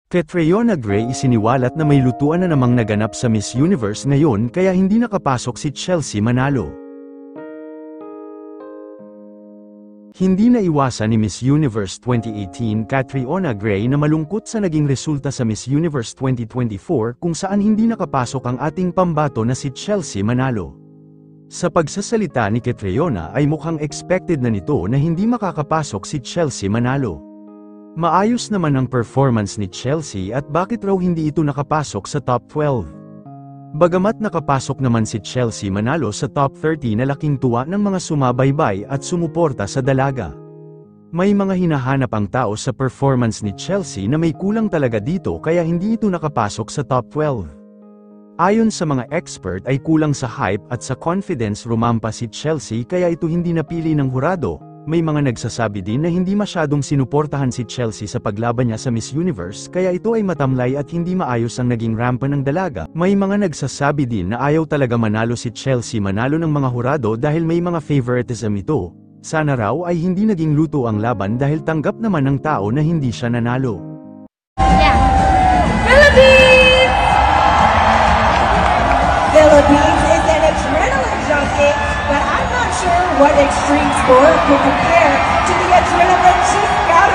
Catriona Gray isiniwalat na may lutuan na namang naganap sa Miss Universe ngayon kaya hindi nakapasok si Chelsea Manalo. Hindi na iwasan ni Miss Universe 2018 Catriona Gray na malungkot sa naging resulta sa Miss Universe 2024 kung saan hindi nakapasok ang ating pambato na si Chelsea Manalo. Sa pagsasalita ni Catriona ay mukhang expected na nito na hindi makakapasok si Chelsea Manalo. Maayos naman ang performance ni Chelsea at bakit raw hindi ito nakapasok sa top 12. Bagamat nakapasok naman si Chelsea Manalo sa top 30 na laking tuwa ng mga sumabaybay at sumuporta sa dalaga. May mga hinahanap ang tao sa performance ni Chelsea na may kulang talaga dito kaya hindi ito nakapasok sa top 12. Ayon sa mga expert ay kulang sa hype at sa confidence rumampa si Chelsea kaya ito hindi napili ng hurado. May mga nagsasabi din na hindi masyadong sinuportahan si Chelsea sa paglaban niya sa Miss Universe kaya ito ay matamlay at hindi maayos ang naging rampa ng dalaga. May mga nagsasabi din na ayaw talaga manalo si Chelsea Manalo ng mga hurado dahil may mga favoritism ito. Sana raw ay hindi naging luto ang laban dahil tanggap naman ng tao na hindi siya nanalo. Philippines! Philippines is an adrenaline junkie, but I'm not sure what extreme sport will compare to the adrenaline she's got